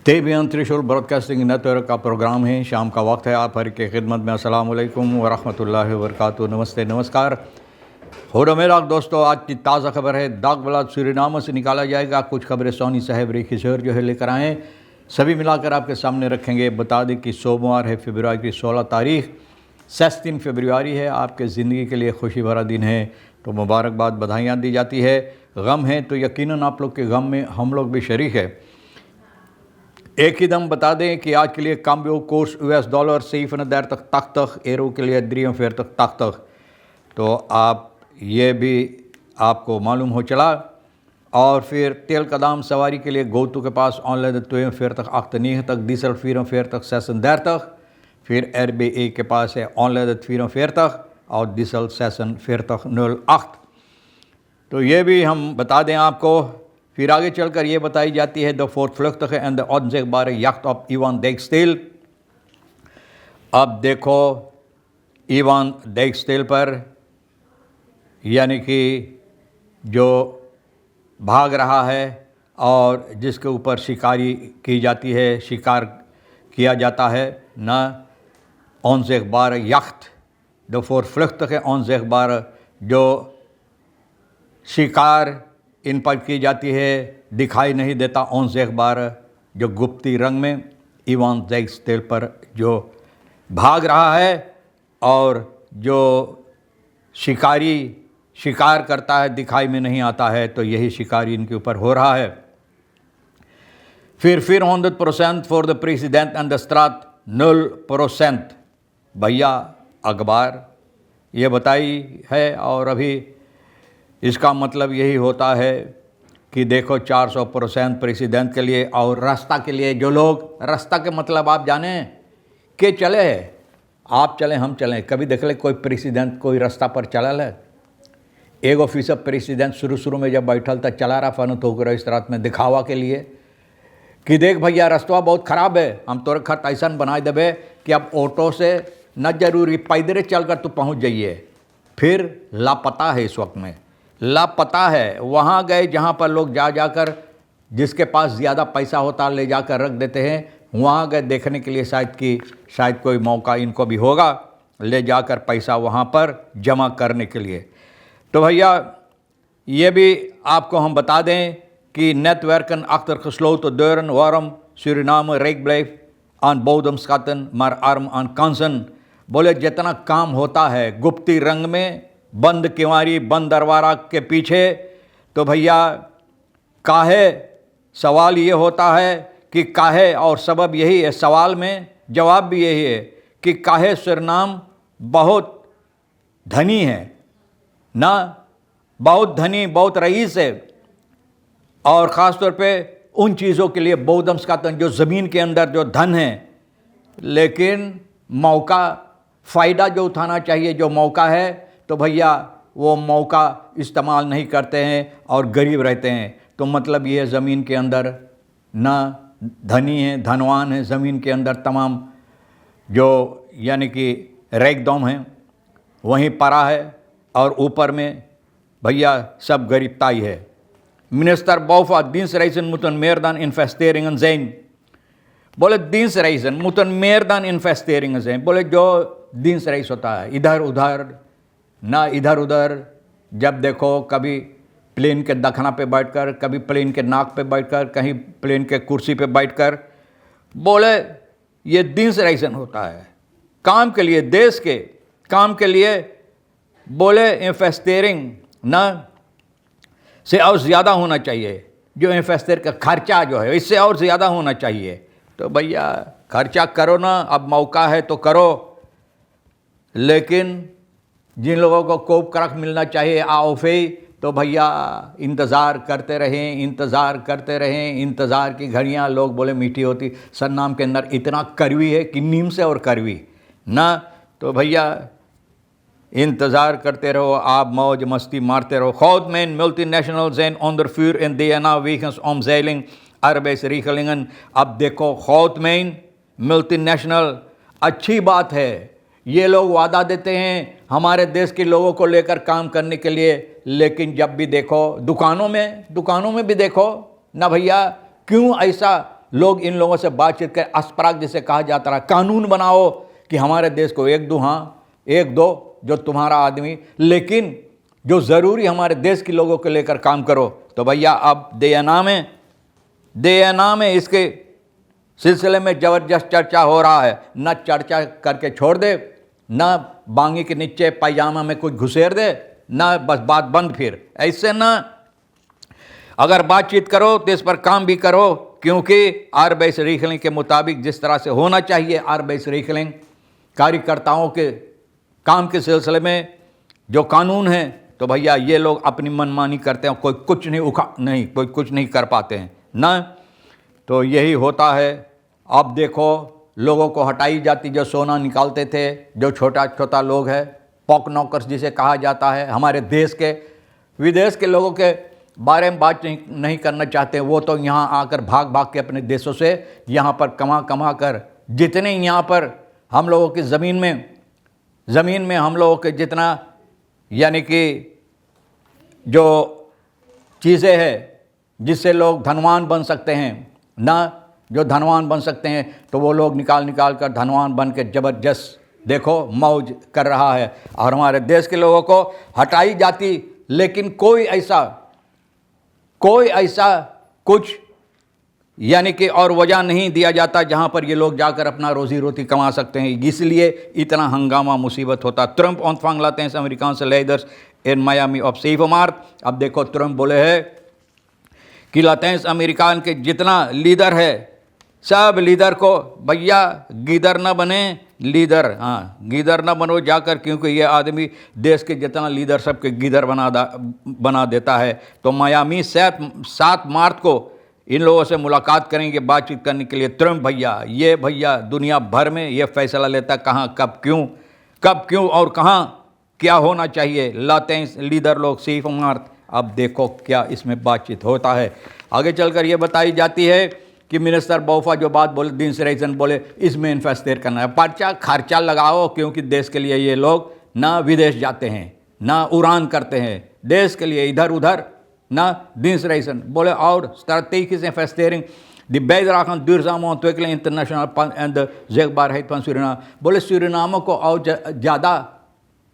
तेबियन त्रिशूल broadcasting network का programme है। शाम का वक्त है, आप हर की खिदमत में अस्सलाम वालेकुम व रहमतुल्लाहि व बरकातुहू। नमस्ते, नमस्कार। होडमेराक दोस्तों, आज की ताज़ा खबर है। दाग ब्लाद सूरीनाम से निकाला जाएगा। कुछ खबरें सोनी साहब रेखिसर जो है लेकर आएँ, सभी मिलाकर आपके सामने रखेंगे। बता दें कि सोमवार है, फरवरी की 16 तारीख, 3 फरवरी है। आपके ज़िंदगी के लिए खुशी भरा दिन है, तो मुबारकबाद, बधाइयाँ दी जाती है। गम है तो यकीनन आप लोग के गम में हम लोग भी शरीक है। एक ही दम बता दें कि आज के लिए काम्बियो कोर्स $, सीफन दर तक एरो के लिए द्रियम फेर तक, तो आप ये भी आपको मालूम हो चला। और फिर तेल का दाम सवारी के लिए गोतू के पास ऑनलाइन तो फेर तक अख्तनीह तक डीजल फीरों फेर तक सेसन दर तक, फिर RBA के पास है ऑनलाइन फीरों फेर तक और डीजल सेसन फेर तक 08। तो ये भी हम बता दें आपको। फिर आगे चलकर ये बताई जाती है द फोर्थ फ्लक्ट एंड द ऑनज़ेगबारे याcht ऑफ इवान dijksteel। अब देखो इवान dijksteel पर, यानी कि जो भाग रहा है और जिसके ऊपर शिकारी की जाती है, शिकार किया जाता है ना, ऑनज़ेगबारे याcht द फोर्थ फ्लक्ट के ऑनज़ेगबारे, जो शिकार इन पर की जाती है, दिखाई नहीं देता ऑनज़ेगबारे, जो गुप्ती रंग में इवान dijksteel पर जो भाग रहा है और जो शिकारी शिकार करता है दिखाई में नहीं आता है, तो यही शिकारी इनके ऊपर हो रहा है। फिर 100% for the president and the स्ट्राट 0%। भैया अखबार ये बताई है, और अभी इसका मतलब यही होता है कि देखो 400% प्रेसिडेंट के लिए और रास्ता के लिए। जो लोग रास्ता के मतलब आप जाने के चले हैं, आप चलें हम चलें, कभी देख ले कोई प्रेसिडेंट कोई रास्ता पर चलल है? एक ऑफिसर प्रेसिडेंट शुरू में जब बैठल था, चला रहा फन तो इस रात में दिखावा के लिए कि देख भैया रास्ता बहुत ख़राब है, हम तोरे खत ऐसा बना देवे कि अब ऑटो से न जरूरी पैदल चल कर तू पहुँच जाइए। फिर लापता है, इस वक्त में लापता है। वहाँ गए जहाँ पर लोग जाकर जिसके पास ज़्यादा पैसा होता ले जाकर रख देते हैं, वहाँ गए देखने के लिए शायद कोई मौका इनको भी होगा ले जाकर पैसा वहाँ पर जमा करने के लिए। तो भैया ये भी आपको हम बता दें कि नेटवर्कन Akhtar gesloten deuren waarom Suriname rijk blijft aan bodemschatten maar arm aan kansen। बोले जितना काम होता है गुप्ती रंग में, बंद किवारी बंद दरवाजा के पीछे, तो भैया काहे, सवाल ये होता है कि काहे, और सबब यही है, सवाल में जवाब भी यही है कि काहे सुरीनाम बहुत धनी है ना, बहुत धनी, बहुत रईस है, और ख़ास तौर पे उन चीज़ों के लिए बोदम्स का तन, जो ज़मीन के अंदर जो धन है, लेकिन मौका फ़ायदा जो उठाना चाहिए, जो मौका है, तो भैया वो मौका इस्तेमाल नहीं करते हैं और गरीब रहते हैं। तो मतलब ये ज़मीन के अंदर ना धनी है, धनवान है, ज़मीन के अंदर तमाम जो यानी कि रैकदम हैं वहीं पड़ा है, और ऊपर में भैया सब गरीबताई है। मिनिस्टर बौफा dienstreizen moeten meer dan investeringen zijn। बोले dienstreizen moeten meer dan investeringen zijn। बोले जो dienstreis होता है इधर उधर ना, इधर उधर, जब देखो कभी प्लेन के दखना पे बैठकर, कभी प्लेन के नाक पे बैठकर, कहीं प्लेन के कुर्सी पे बैठकर, बोले ये dienstreisen होता है काम के लिए, देश के काम के लिए। बोले इन्वेस्टिंग ना से और ज़्यादा होना चाहिए, जो इन्वेस्टर का खर्चा जो है इससे और ज़्यादा होना चाहिए। तो भैया खर्चा करो ना, अब मौका है तो करो, लेकिन जिन लोगों को कोप करक मिलना चाहिए आओफे, तो भैया इंतज़ार करते रहें, इंतज़ार करते रहें। इंतज़ार की घड़ियाँ लोग बोले मीठी होती, सन्नाम के अंदर इतना कड़वी है कि नीम से और कड़वी ना। तो भैया इंतज़ार करते रहो, आप मौज मस्ती मारते रहो। Goudmijn multinationals zijn onder vuur in DNA wegens omzeiling arbeidsregelingen। अब देखो Goudmijn मल्टीनेशनल, अच्छी बात है, ये लोग वादा देते हैं हमारे देश के लोगों को लेकर काम करने के लिए, लेकिन जब भी देखो दुकानों में भी देखो ना भैया, क्यों ऐसा लोग इन लोगों से बातचीत कर अस्पराग जिसे कहा जाता रहा, कानून बनाओ कि हमारे देश को एक दो, हाँ एक दो जो तुम्हारा आदमी, लेकिन जो ज़रूरी हमारे देश के लोगों को लेकर काम करो। तो भैया अब देना में इसके सिलसिले में ज़बरदस्त चर्चा हो रहा है। न चर्चा करके छोड़ दे, न बांगी के नीचे पायजामा में कुछ घुसेर दे, न बस बात बंद। फिर ऐसे न, अगर बातचीत करो तो इस पर काम भी करो, क्योंकि आरबीआई रीखलिंग के मुताबिक जिस तरह से होना चाहिए आरबीआई रीखलिंग कार्यकर्ताओं के काम के सिलसिले में जो कानून है, तो भैया ये लोग अपनी मनमानी करते हैं, कोई कुछ नहीं कर पाते हैं ना। तो यही होता है। अब देखो लोगों को हटाई जाती, जो सोना निकालते थे, जो छोटा छोटा लोग हैं, पॉक नॉकर्स जिसे कहा जाता है, हमारे देश के विदेश के लोगों के बारे में बात नहीं करना चाहते। वो तो यहाँ आकर भाग भाग के अपने देशों से यहाँ पर कमा कर, जितने यहाँ पर हम लोगों की ज़मीन में हम लोगों के जितना यानी कि जो चीज़ें हैं जिससे लोग धनवान बन सकते हैं ना, जो धनवान बन सकते हैं, तो वो लोग निकाल कर धनवान बन के ज़बरदस्त देखो मौज कर रहा है। और हमारे देश के लोगों को हटाई जाती, लेकिन कोई ऐसा कुछ यानी कि और वजह नहीं दिया जाता जहां पर ये लोग जाकर अपना रोजी रोटी कमा सकते हैं। इसलिए इतना हंगामा मुसीबत होता। ट्रंप ऑनफांग लाते हैं American leaders in Miami of safe mart. अब देखो ट्रंप बोले है कि लातेंस अमेरिकान के जितना लीडर है, सब लीडर को भैया गीदर न बने, गीदर न बनो जाकर, क्योंकि ये आदमी देश के जितना लीडर सबके गीदर बना देता है। तो मायामी 7 मार्च को इन लोगों से मुलाकात करेंगे बातचीत करने के लिए। ट्रंप भैया दुनिया भर में ये फैसला लेता कहाँ कब क्यों और कहाँ क्या होना चाहिए। लाते हैं लीडर लोग सेफ मार्ट। अब देखो क्या इसमें बातचीत होता है। आगे चलकर ये बताई जाती है कि मिनिस्टर बोफा जो बात बोले, दिन से रीजन बोले, इसमें इन्वेस्टर करना है, पर्चा खर्चा लगाओ, क्योंकि देश के लिए ये लोग ना विदेश जाते हैं ना उड़ान करते हैं, देश के लिए इधर उधर ना दिनसरेसन बोले। और strategisch investering die bijdrage aan duurzame ontwikkeling internationaal en de zichtbaarheid van Suriname। बोले सूरीनाम को और ज़्यादा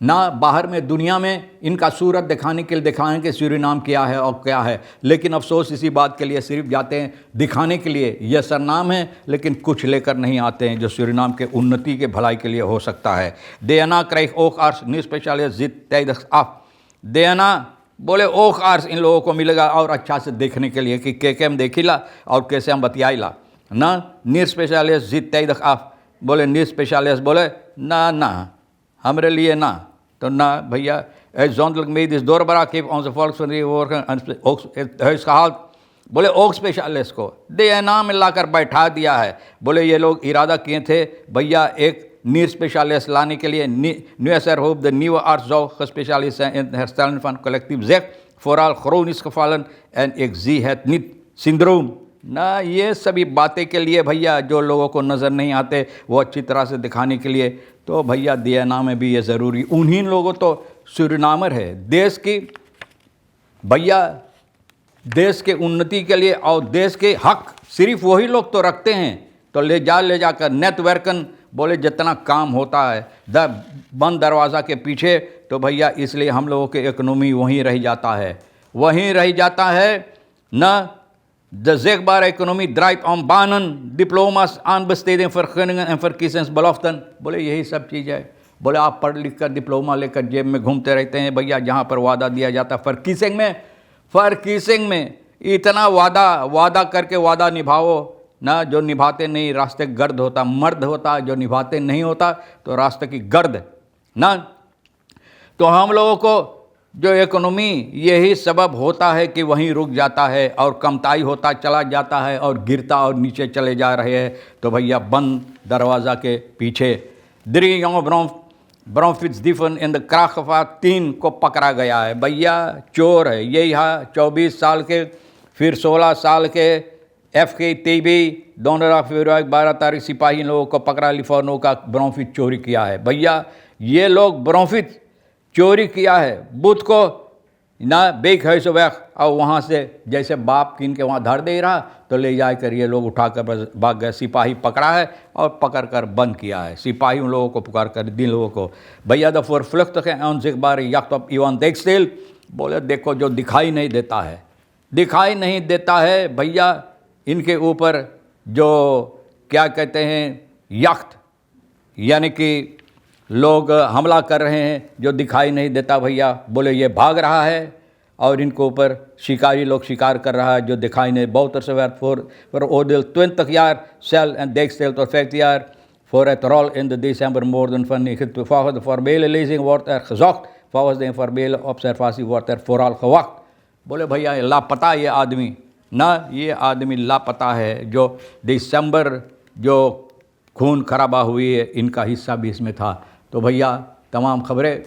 ना बाहर में दुनिया में इनका सूरत दिखाने के लिए दिखाएं कि सूरीनाम क्या है और क्या है। लेकिन अफसोस इसी बात के लिए सिर्फ जाते हैं दिखाने के लिए, यह सरनाम है, लेकिन कुछ लेकर नहीं आते हैं जो सूरीनाम के उन्नति के भलाई के लिए हो सकता है। देना क्राइक ओक आर्स न्यू स्पेशलिस्ट जित आप देना बोले ओख आर्स इन लोगों को मिलेगा और अच्छा से देखने के लिए कि के हम देखिला और कैसे हम बतियाईला ना। नीर स्पेशलिस्ट जीत आप बोले, नीर स्पेशलिस्ट बोले ना हमारे लिए ना, तो ना भैया zondelijk medisch doorbraak heeft onze volksvertegenwoordiger huis gehaald। बोले ओक स्पेशलिस्ट को DNA में लाकर बैठा दिया है। बोले ये लोग इरादा किए थे भैया एक नीर स्पेशलिस्ट लाने के लिए। Nieuwser hoop de nieuwe arts zou gespecialiseerd zijn in het herstellen van collectief zicht, vooral chronisch gevallen en ik zie het niet syndroom। ना ये सभी बातें के लिए भैया जो लोगों को नज़र नहीं आते वो अच्छी तरह से दिखाने के लिए। तो भैया DNA में भी ये ज़रूरी, उन्हीं लोगों तो सूरीनामर है देश की भैया, देश के उन्नति के लिए और देश के हक सिर्फ वही लोग तो रखते हैं। तो ले जाकर नेटवर्कन बोले जितना काम होता है बंद दरवाज़ा के पीछे, तो भैया इसलिए हम लोगों के इकोनॉमी वहीं रह जाता है ना। De zichtbare economie draait om banen, diploma's, aanbesteding, vergunningen en verkiezingsbeloften। बोले यही सब चीज़ है। बोले आप पढ़ लिख कर डिप्लोमा लेकर जेब में घूमते रहते हैं भैया, जहाँ पर वादा दिया जाता फरकीसिंग में इतना वादा करके वादा निभाओ ना, जो निभाते नहीं रास्ते गर्द होता, मर्द होता जो निभाते नहीं होता तो रास्ते की गर्द ना। तो हम लोगों को जो इकोनॉमी यही सबब होता है कि वहीं रुक जाता है और कमताई होता चला जाता है और गिरता और नीचे चले जा रहे हैं। तो भैया बंद दरवाज़ा के पीछे 3 jonge bromfietsdieven in de krachtgevaar 10 को पकड़ा गया है। भैया चोर है ये, यहाँ 24 साल के फिर 16 साल के FK-TB donderdag februari 12 तारीख सिपाही लोगों को पकड़ा, लिफोनो का ब्रोमफिट चोरी किया है। भैया ये लोग ब्रोमफिट चोरी किया है, बुध को ना बेक है सो वैख, और वहाँ से जैसे बाप किन के वहाँ धर दे रहा तो ले जाकर ये लोग उठाकर बस भाग गए। सिपाही पकड़ा है और पकड़ कर बंद किया है। सिपाही उन लोगों को पुकार कर दिन लोगों को, भैया द फोर फ्लुख्त है उन से बार यख्त ऑफ इवान देक्सटेल, बोले देखो जो दिखाई नहीं देता है, दिखाई नहीं देता है भैया, इनके ऊपर जो क्या कहते हैं यख्त, यानी कि लोग हमला कर रहे हैं, जो दिखाई नहीं देता भैया, बोले ये भाग रहा है और इनको ऊपर शिकारी लोग शिकार कर रहा है जो दिखाई नहीं। बहुत अरसे werd voor oordeel 20 jaar cel en deksteel tot 15 jaar voor het rol in de decembermoorden van 19. Volgens de formele lezing wordt er gezocht, volgens de informele observatie wordt er vooral gewacht। बोले भैया लापता ये आदमी, ना ये आदमी लापता है, जो दिसंबर जो खून खराबा हुई है इनका हिस्सा भी इसमें था। तो भैया तमाम खबरें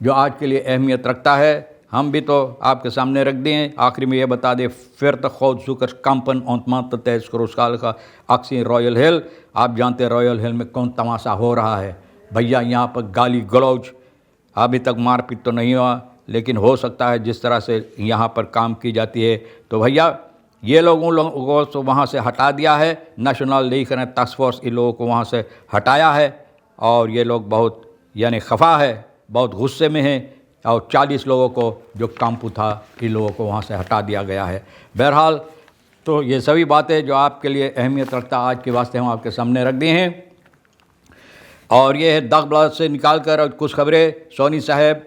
जो आज के लिए अहमियत रखता है हम भी तो आपके सामने रख दिए। आखिरी में ये बता दें, फिर तक खौद सुकर कंपन औंतमात तेज करोस्काल का अक्सी रॉयल हिल। आप जानते हैं रॉयल हिल में कौन तमाशा हो रहा है भैया, यहाँ पर गाली गलौज, अभी तक मारपीट तो नहीं हुआ लेकिन हो सकता है जिस तरह से यहाँ पर काम की जाती है। तो भैया ये लोग उन लोगों को तो वहाँ से हटा दिया है, नेशनल लीग ने टास्क फोर्स इन लोगों को वहाँ से हटाया है और ये लोग बहुत यानी खफा है, बहुत गुस्से में हैं और 40 लोगों को जो काम्पू था इन लोगों को वहाँ से हटा दिया गया है। बहरहाल तो ये सभी बातें जो आपके लिए अहमियत रखता आज के वास्ते हम आपके सामने रख दिए हैं। और ये है दखबलाद से निकाल कर कुछ खबरें सोनी साहब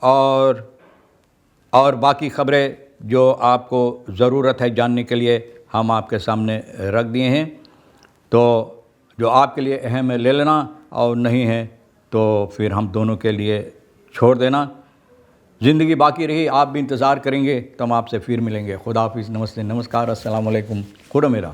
और बाकी खबरें जो आपको ज़रूरत है जानने के लिए हम आपके सामने रख दिए हैं। तो जो आपके लिए अहम है ले लेना और नहीं है तो फिर हम दोनों के लिए छोड़ देना। ज़िंदगी बाकी रही, आप भी इंतज़ार करेंगे तो हम आपसे फिर मिलेंगे। खुदा हाफिज़, नमस्ते, नमस्कार, अस्सलाम वालेकुम, खुदा मेरा।